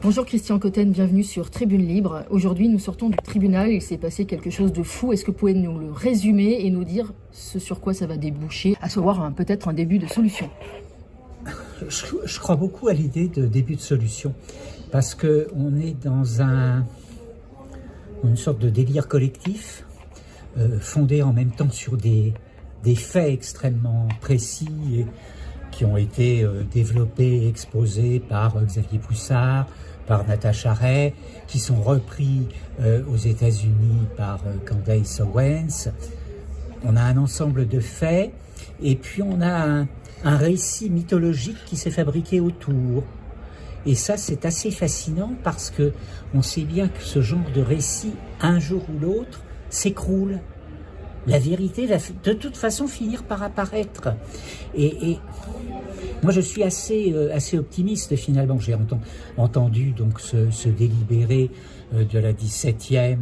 Bonjour Christian Cotten, bienvenue sur Tribune Libre. Aujourd'hui, nous sortons du tribunal, il s'est passé quelque chose de fou. Est-ce que vous pouvez nous le résumer et nous dire ce sur quoi ça va déboucher, à savoir peut-être un début de solution? Je crois beaucoup à l'idée de début de solution, parce qu'on est dans une sorte de délire collectif, fondé en même temps sur des faits extrêmement précis et qui ont été développés et exposés par Xavier Poussard, par Natacha Ray, qui sont repris aux États-Unis par Candace Owens. On a un ensemble de faits, et puis on a un récit mythologique qui s'est fabriqué autour. Et ça, c'est assez fascinant parce que on sait bien que ce genre de récit, un jour ou l'autre, s'écroule. La vérité va de toute façon finir par apparaître. Et moi, je suis assez optimiste finalement. J'ai entendu donc ce délibéré de la 17e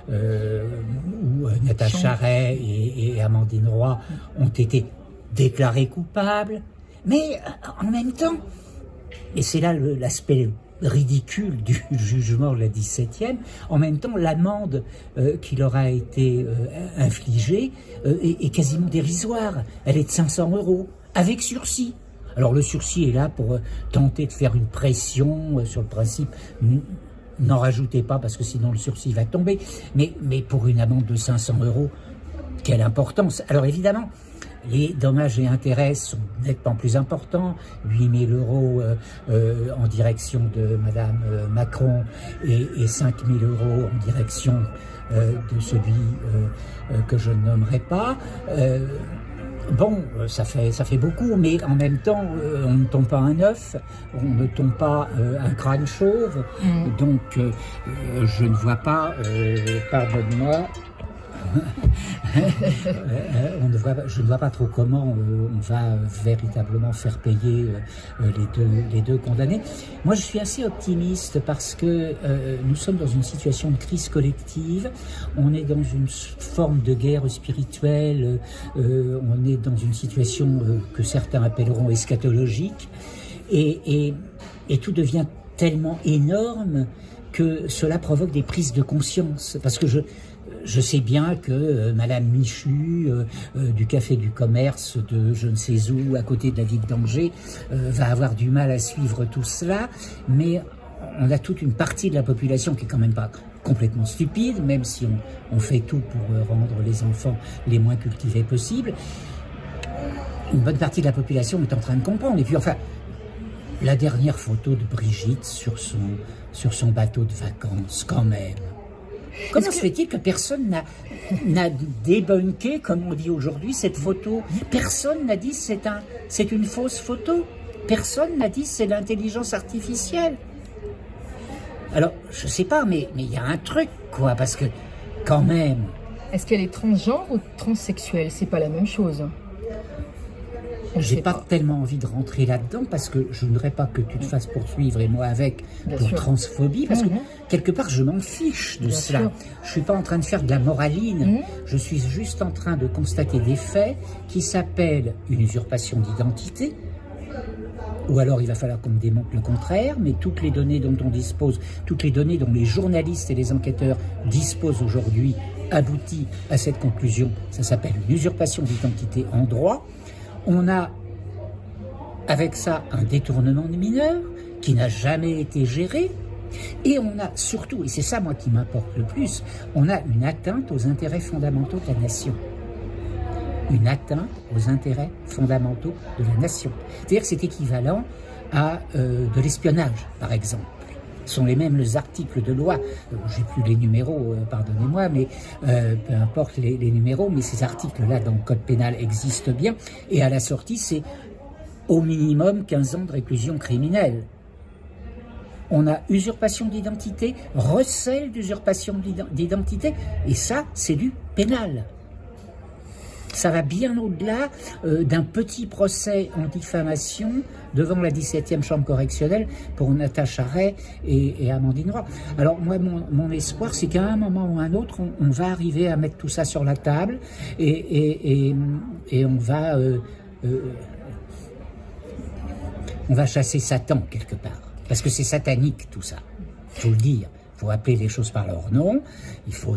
où Natacha Ray et Amandine Roy ont été déclarés coupables, mais en même temps, et c'est là l'aspect ridicule du jugement de la 17e, en même temps l'amende qui leur a été infligée est quasiment dérisoire. Elle est de 500 €, avec sursis. Alors le sursis est là pour tenter de faire une pression sur le principe, n'en rajoutez pas parce que sinon le sursis va tomber, mais pour une amende de 500 €, quelle importance. Alors évidemment, les dommages et intérêts sont nettement plus importants, 8 000 € en direction de Madame Macron et 5 000 € en direction de celui que je ne nommerai pas. Bon, ça fait beaucoup, mais en même temps, on ne tombe pas un œuf, on ne tombe pas un crâne chauve, donc je ne vois pas, pardonne-moi, je ne vois pas trop comment on va véritablement faire payer les deux condamnés. Moi, je suis assez optimiste parce que nous sommes dans une situation de crise collective, on est dans une forme de guerre spirituelle, on est dans une situation que certains appelleront eschatologique, et tout devient tellement énorme que cela provoque des prises de conscience, parce que je sais bien que Madame Michu du Café du Commerce de je ne sais où, à côté de la ville d'Angers, va avoir du mal à suivre tout cela, mais on a toute une partie de la population qui est quand même pas complètement stupide, même si on fait tout pour rendre les enfants les moins cultivés possibles. Une bonne partie de la population est en train de comprendre. Et puis enfin, la dernière photo de Brigitte sur son bateau de vacances, quand même. Comment se fait-il que personne n'a débunké, comme on dit aujourd'hui, cette photo? Personne n'a dit c'est une fausse photo. Personne n'a dit c'est l'intelligence artificielle. Alors, je sais pas, mais il y a un truc, quoi, parce que, quand même... Est-ce qu'elle est transgenre ou transsexuelle? C'est pas la même chose. J'ai pas tellement envie de rentrer là-dedans parce que je ne voudrais pas que tu te fasses poursuivre et moi avec pour transphobie, parce que quelque part je m'en fiche de cela. Je suis pas en train de faire de la moraline, je suis juste en train de constater des faits qui s'appellent une usurpation d'identité, ou alors il va falloir qu'on me démontre le contraire, mais toutes les données dont on dispose, toutes les données dont les journalistes et les enquêteurs disposent aujourd'hui aboutit à cette conclusion. Ça s'appelle une usurpation d'identité en droit. On a avec ça un détournement de mineurs qui n'a jamais été géré, et on a surtout, et c'est ça moi qui m'importe le plus, on a une atteinte aux intérêts fondamentaux de la nation. Une atteinte aux intérêts fondamentaux de la nation. C'est-à-dire que c'est équivalent à de l'espionnage, par exemple. Ce sont les mêmes articles de loi, j'ai plus les numéros, pardonnez-moi, mais peu importe les numéros, mais ces articles-là dans le code pénal existent bien, et à la sortie, c'est au minimum 15 ans de réclusion criminelle. On a usurpation d'identité, recel d'usurpation d'identité, et ça, c'est du pénal. Ça va bien au-delà d'un petit procès en diffamation devant la 17e chambre correctionnelle pour Natacha Ray et Amandine Roy. Alors moi, mon espoir, c'est qu'à un moment ou un autre, on va arriver à mettre tout ça sur la table et on va chasser Satan quelque part. Parce que c'est satanique tout ça, il faut le dire. Il faut appeler les choses par leur nom, il faut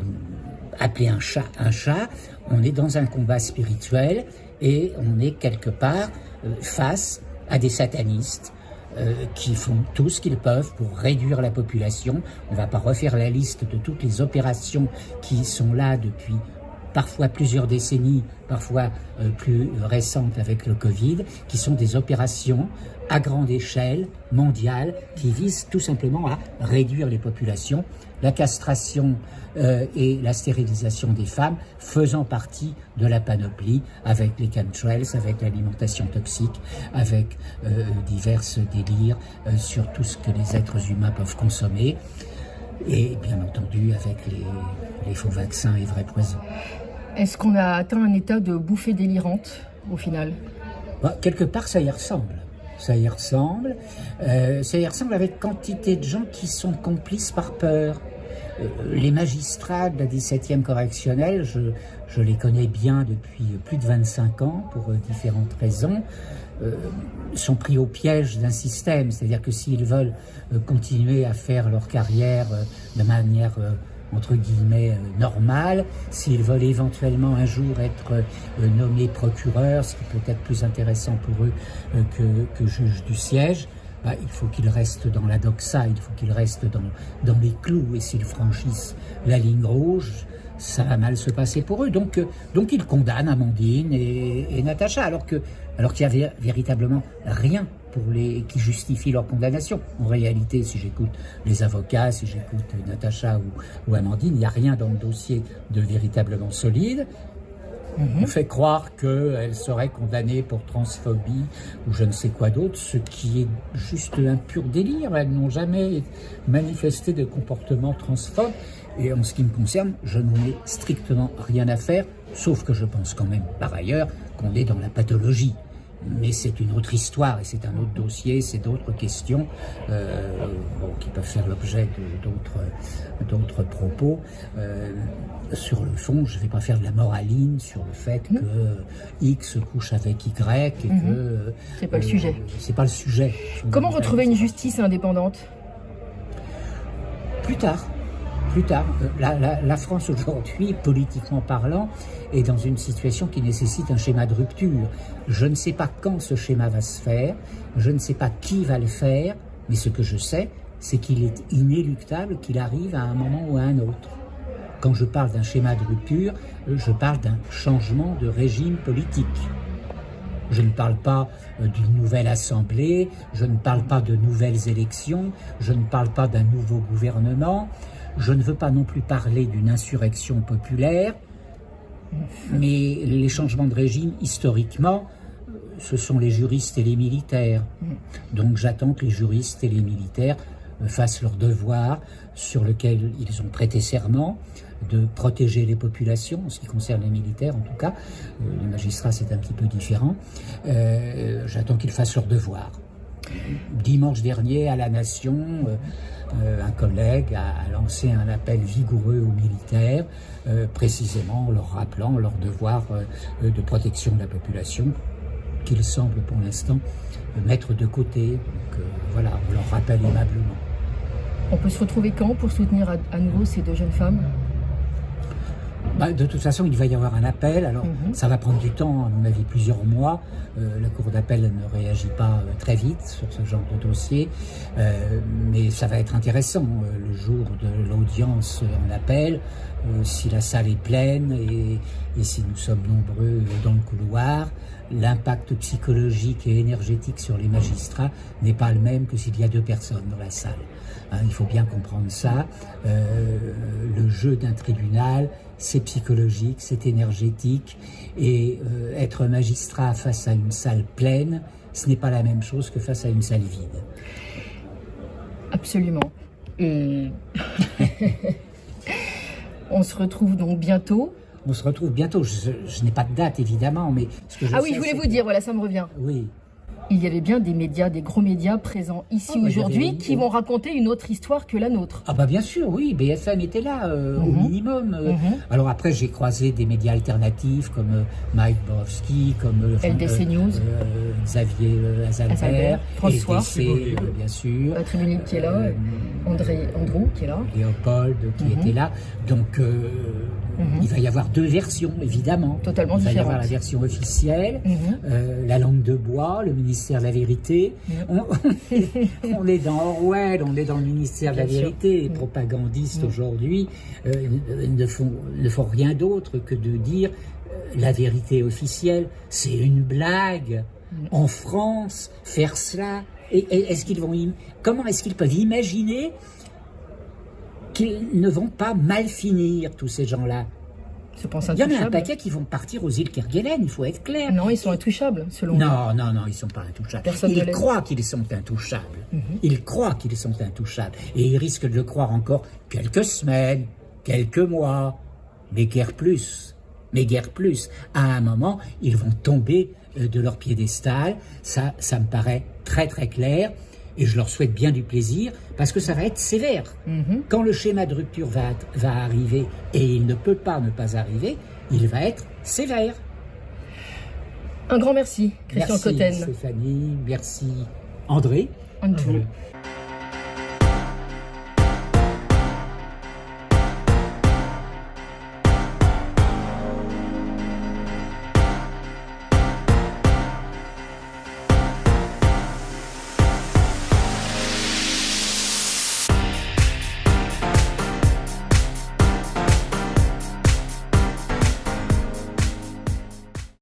appeler un chat un chat. On est dans un combat spirituel et on est quelque part face à des satanistes qui font tout ce qu'ils peuvent pour réduire la population. On ne va pas refaire la liste de toutes les opérations qui sont là depuis parfois plusieurs décennies, parfois plus récentes avec le Covid, qui sont des opérations à grande échelle, mondiale, qui visent tout simplement à réduire les populations, la castration et la stérilisation des femmes faisant partie de la panoplie, avec les chemtrails, avec l'alimentation toxique, avec divers délires sur tout ce que les êtres humains peuvent consommer, et bien entendu avec les faux vaccins et vrais poisons. Est-ce qu'on a atteint un état de bouffée délirante au final? Quelque part ça y ressemble. Ça y ressemble avec quantité de gens qui sont complices par peur. Les magistrats de la 17e correctionnelle, je les connais bien depuis plus de 25 ans pour différentes raisons, sont pris au piège d'un système. C'est-à-dire que s'ils veulent continuer à faire leur carrière de manière entre guillemets normale, s'ils veulent éventuellement un jour être nommés procureurs, ce qui peut être plus intéressant pour eux que juge du siège, il faut qu'ils restent dans la doxa, il faut qu'ils restent dans les clous, et s'ils franchissent la ligne rouge, ça va mal se passer pour eux. Donc ils condamnent Amandine et Natacha, alors qu'il n'y avait véritablement rien qui justifie leur condamnation. En réalité, si j'écoute les avocats, si j'écoute Natacha ou Amandine, il n'y a rien dans le dossier de véritablement solide. On fait croire qu'elles seraient condamnées pour transphobie ou je ne sais quoi d'autre, ce qui est juste un pur délire. Elles n'ont jamais manifesté de comportement transphobe. Et en ce qui me concerne, je n'en ai strictement rien à faire, sauf que je pense quand même, par ailleurs, qu'on est dans la pathologie. Mais c'est une autre histoire et c'est un autre dossier, c'est d'autres questions qui peuvent faire l'objet d'autres propos. Sur le fond, je ne vais pas faire de la moraline sur le fait que X couche avec Y et que... C'est pas le sujet. C'est pas le sujet. Comment retrouver une justice indépendante? Plus tard. La France aujourd'hui, politiquement parlant, est dans une situation qui nécessite un schéma de rupture. Je ne sais pas quand ce schéma va se faire, je ne sais pas qui va le faire, mais ce que je sais, c'est qu'il est inéluctable qu'il arrive à un moment ou à un autre. Quand je parle d'un schéma de rupture, je parle d'un changement de régime politique. Je ne parle pas d'une nouvelle assemblée, je ne parle pas de nouvelles élections, je ne parle pas d'un nouveau gouvernement, je ne veux pas non plus parler d'une insurrection populaire, mais les changements de régime, historiquement, ce sont les juristes et les militaires. Donc j'attends que les juristes et les militaires fassent leur devoir sur lequel ils ont prêté serment, de protéger les populations, en ce qui concerne les militaires en tout cas. Les magistrats, c'est un petit peu différent. J'attends qu'ils fassent leur devoir. Dimanche dernier, à la Nation, un collègue a lancé un appel vigoureux aux militaires, précisément en leur rappelant leur devoir de protection de la population, qu'ils semblent pour l'instant mettre de côté. Donc voilà, on leur rappelle aimablement. On peut se retrouver quand pour soutenir à nouveau ces deux jeunes femmes? De toute façon, il va y avoir un appel. Alors, ça va prendre du temps, à mon avis, plusieurs mois. La Cour d'appel ne réagit pas très vite sur ce genre de dossier. Mais ça va être intéressant. Le jour de l'audience en appel, si la salle est pleine et si nous sommes nombreux dans le couloir, l'impact psychologique et énergétique sur les magistrats n'est pas le même que s'il y a 2 personnes dans la salle. Il faut bien comprendre ça. Le jeu d'un tribunal, c'est psychologique, c'est énergétique, et être magistrat face à une salle pleine, ce n'est pas la même chose que face à une salle vide. Absolument. Et on se retrouve donc bientôt. On se retrouve bientôt. Je n'ai pas de date, évidemment, mais ce que je sais, oui, je voulais vous dire, voilà, ça me revient. Oui. il y avait bien des médias, des gros médias présents ici aujourd'hui qui vont raconter une autre histoire que la nôtre. Ah bah bien sûr, oui, BFM était là au minimum. Alors après, j'ai croisé des médias alternatifs comme Mike Borowski, comme LDC News, Xavier Azalbert, François, LDC, bien sûr. Tribune Libre qui est là, Andrew qui est là. Léopold qui était là. Donc il va y avoir deux versions, évidemment. Totalement différentes. Il va y différentes. avoir la version officielle, la langue de bois, le ministère de la vérité. On est dans Orwell, on est dans le ministère de la vérité. Les propagandistes aujourd'hui ne font rien d'autre que de dire la vérité officielle, c'est une blague. En France, faire cela, comment est-ce qu'ils peuvent imaginer qu'ils ne vont pas mal finir, tous ces gens-là? Il y en a un paquet qui vont partir aux îles Kerguelen, il faut être clair. Non, ils sont intouchables, selon moi. Non, ils ne sont pas intouchables. Ils croient qu'ils sont intouchables. Ils croient qu'ils sont intouchables. Et ils risquent de le croire encore quelques semaines, quelques mois, mais guère plus. À un moment, ils vont tomber de leur piédestal. Ça me paraît très très clair. Et je leur souhaite bien du plaisir, parce que ça va être sévère. Quand le schéma de rupture va arriver, et il ne peut pas ne pas arriver, il va être sévère. Un grand merci, Christian Cotten. Merci Stéphanie, merci André. Andrew.